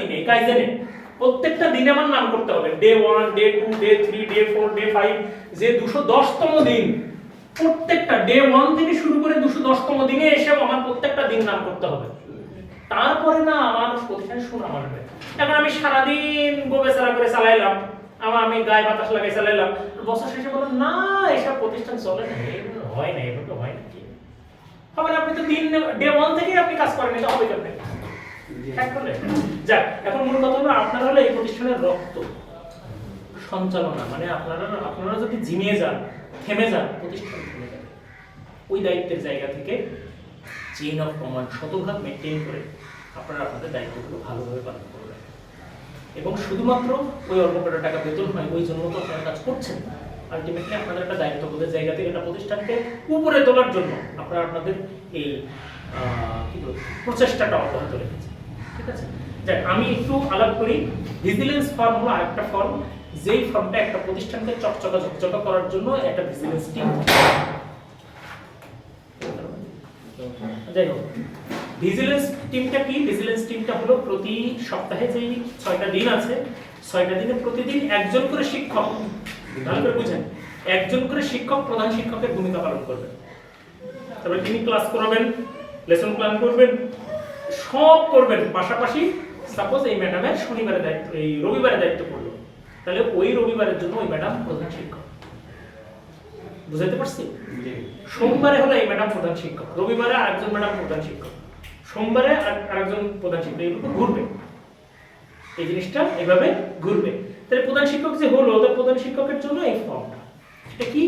দিনে কাইজেনে প্রত্যেকটা দিনে আমার নাম করতে হবে, day 1 day 2 day 3 day 4 day 5, যে 210তম দিন প্রত্যেকটা ডে 1 থেকে শুরু করে 210তম দিনে এসে আমার প্রত্যেকটা দিন নাম করতে হবে। তারপরে না আমার প্রতিষ্ঠানে সুনাম আসবে। এখন আমি সারাদিন গোবেচারা করে চালাইলাম, আমি গায়ে বাতাস লাগাই চালাইলাম, বছর শেষে বললাম না এসব প্রতিষ্ঠান চলে না, এগুলো হয় না, এগুলো হয় না। কি হবে না, আপনি তো দিন ডে 1 থেকে আপনি কাজ করেন, এটা হবে কেমনে? ঠিক করে যাক, এখন মূল কথা হলো আপনারা হলো এই প্রতিষ্ঠানের রক্ত সঞ্চালনা, মানে আপনারা যদি জিমিয়ে যান, থেমে যান, প্রতিষ্ঠান থেমে যাবে। ওই দায়িত্বের জায়গা থেকে চেইন অফ কমান্ড শতভাগ মেনটেন করে আপনারা আপনাদের দায়িত্বগুলো ভালোভাবে পালন করবেন। এবং শুধুমাত্র ওই অল্প কটা টাকা বেতন হয় ওই জন্য তো আপনারা কাজ করছেন না, আলটিমেটলি আপনাদের একটা দায়িত্ববোধের জায়গা থেকে একটা প্রতিষ্ঠানকে উপরে তোলার জন্য আপনারা আপনাদের এই কি বলবো প্রচেষ্টাটা অব্যাহত রেখেছেন। ঠিক আছে, যাক আমি একটু আলাপ করি। ভিজিলেন্স ফর্ম হলো আরেকটা ফর্ম, যেই ফর্মটা একটা প্রতিষ্ঠানকে চকচকা ঝকঝকা করার জন্য একটা ভিজিলেন্স টিম। যাই হোক, ভিজিলেন্স টিমটা কি? ভিজিলেন্স টিমটা হলো প্রতি সপ্তাহে যেই 6টা দিন আছে, 6টা দিনে প্রতিদিন একজন করে শিক্ষক, ভালো করে বুঝেন, একজন করে শিক্ষক প্রধান শিক্ষকের ভূমিকা পালন করবে। তারপরে তিনি ক্লাস করাবেন, লেসন প্ল্যান করবেন, সব করবেন। পাশাপাশি সাপোজ এই ম্যাডামের শনিবারে দায়িত্ব, এই রবিবারে দায়িত্ব পড়লো, তাহলে ওই রবিবারের জন্য ওই ম্যাডাম প্রধান শিক্ষক। বুঝাইতে পারছি? সোমবারে হলো এই ম্যাডাম প্রধান শিক্ষক, রবিবারে আরেকজন ম্যাডাম প্রধান শিক্ষক, সোমবারে আরেকজন প্রধান শিক্ষক, এইভাবে ঘুরবে। এই জিনিসটা এইভাবে ঘুরবে। তাহলে প্রধান শিক্ষক যে হলো, তার প্রধান শিক্ষকের জন্য এই ফর্মটা, এটা কি?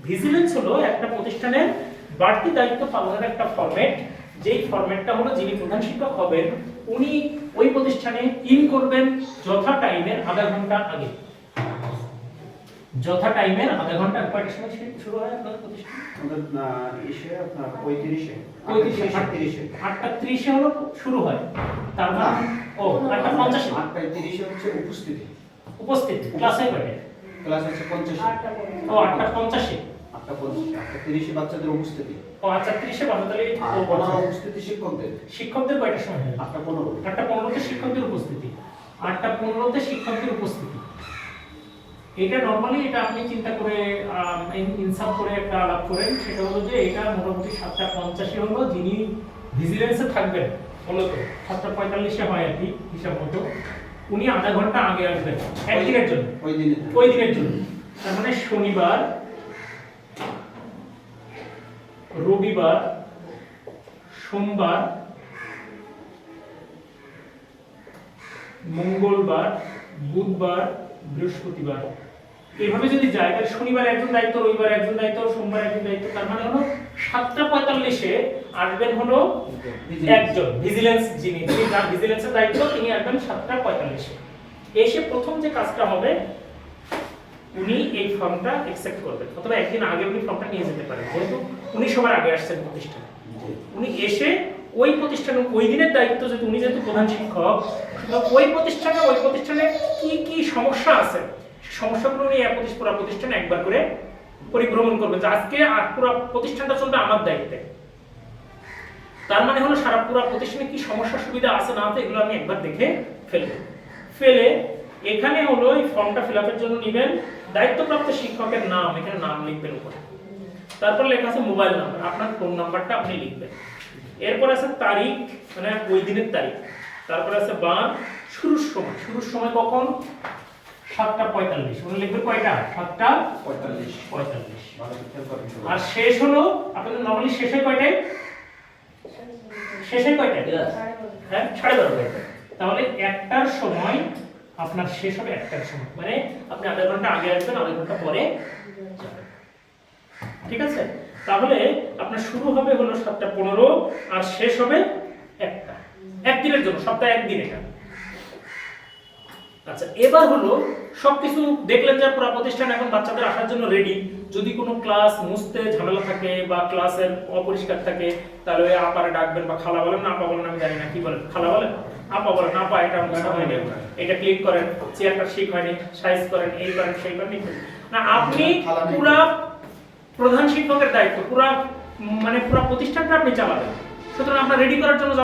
ভিজিলেন্স হলো একটা প্রতিষ্ঠানের বাড়তি দায়িত্ব পালনের একটা ফরম্যাট, যেই ফরম্যাটটা হলো যিনি প্রধান শিক্ষক হবেন উনি ওই প্রতিষ্ঠানে ইন করবেন যথা টাইমের আধা ঘন্টা আগে। যথা টাইমের আধা ঘন্টা, কয়টার সময় শুরু হয় আপনাদের প্রতিষ্ঠান? আমাদের ইসে আপনার 35 8:30 হলো শুরু হয়, তার মানে ও 8:50 8:30 হচ্ছে উপস্থিতি, ক্লাসে কয়টা? ক্লাস হচ্ছে 50 ও 8:50 8:30 বাচ্চাদের উপস্থিতি। ও আচ্ছা, 30 বাজে, তাহলে ও 15 উপস্থিতি শিক্ষকদের কয়টার সময় হয়? 8:15 8:15 শিক্ষকদের উপস্থিতি, 8:15 শিক্ষকদের উপস্থিতি। এটা নরমালি এটা আপনি চিন্তা করে ইনসাফ করে একটা আলাপ করেন, সেটা হলো যে এটা মোটামুটি 7:50 হলো যিনি ভিজিলেন্সে থাকবেন, হলো তো 7:45 হয় আর কি হিসাব মতো, উনি আধা ঘন্টা আগে আসবেন একদিনের জন্য, ওই দিনের জন্য। তার মানে শনিবার, রবিবার, সোমবার, মঙ্গলবার, বুধবার, বৃহস্পতিবার, এইভাবে যদি যায় তাহলে শনিবার একজন দায়িত্ব, রবিবার একজন দায়িত্ব, সোমবার একজন দায়িত্ব, তার মানে হলো 7:45 আসবেন হলো একজন ভিজিলেন্স, যিনি যার ভিজিলেন্সের দায়িত্ব তিনি আসবেন 7:45। এসে প্রথম যে কাজটা হবে উনি এই ফর্মটা অ্যাকসেপ্ট করবেন, অথবা একদিন আগে উনি ফর্মটা নিয়ে যেতে পারেন, যেহেতু উনি সবার আগে আসছেন প্রতিষ্ঠানে। উনি এসে ওই প্রতিষ্ঠানে ওই দিনের দায়িত্ব, যেহেতু উনি যেহেতু প্রধান শিক্ষক, ওই প্রতিষ্ঠানে কি কি সমস্যা আছে সমস্যাগুলো নিয়ে পুরো প্রতিষ্ঠানে একবার করে পরিভ্রমণ করবেন, যে আজকে আর পুরো প্রতিষ্ঠানটা চলবে আমার দায়িত্বে। তার মানে হলো সারা পুরো প্রতিষ্ঠানে কি সমস্যা সুবিধা আছে না আছে এগুলো আমি একবার দেখে ফেলে এখানে হলো এই ফর্মটা ফিল আপের জন্য নেবেন দায়িত্বপ্রাপ্ত শিক্ষকের নাম, এখানে নাম লিখবেন উপরে, তারপর লেখা আছে মোবাইল নাম্বার, আপনার ফোন নাম্বারটা আপনি লিখবেন, এরপর আছে তারিখ, মানে ওই দিনের তারিখ, তারপর আছে বার, শুরুর সময় কখন? 7:45, উনি লিখবেন কয়টা? 7:45। আর শেষ হলো আপনাদের নরমালি শেষ হয় কয়টায়? হ্যাঁ, 12:30। তাহলে 1টার সময় আপনার শেষ হবে, 1টার সময়, মানে আপনি আধা ঘন্টা আগে আসবেন, আধা ঘন্টা পরে যাবেন। ঠিক আছে, তাহলে আপনার শুরু হবে হলো 7:15 আর শেষ হবে 1টা, একদিনের জন্য, সপ্তাহে একদিন এটা। আচ্ছা, এবার হলো সবকিছু দেখলেন যে পুরো প্রতিষ্ঠান এখন বাচ্চাদের আসার জন্য রেডি। যদি কোনো ক্লাস মুছতে ঝামেলা থাকে বা ক্লাসের অপরিষ্কার থাকে তাহলে ওই আপারে ডাকবেন, বা খালা বলেন না আপা বলেন, আমি জানি না কি বলেন, খালা বলেন, আপা বলেন, আপা এটা মোছা হয়নি, এটা ক্লিন করেন, চেয়ারটা ঠিক হয়নি, সাইজ করেন, এই করেন সেই করেন না, আপনি পুরো প্রধান শিক্ষকের দায়িত্ব, পুরো প্রতিষ্ঠানটা আপনি চালাবেন। সুতরাং আপনার রেডি করার জন্য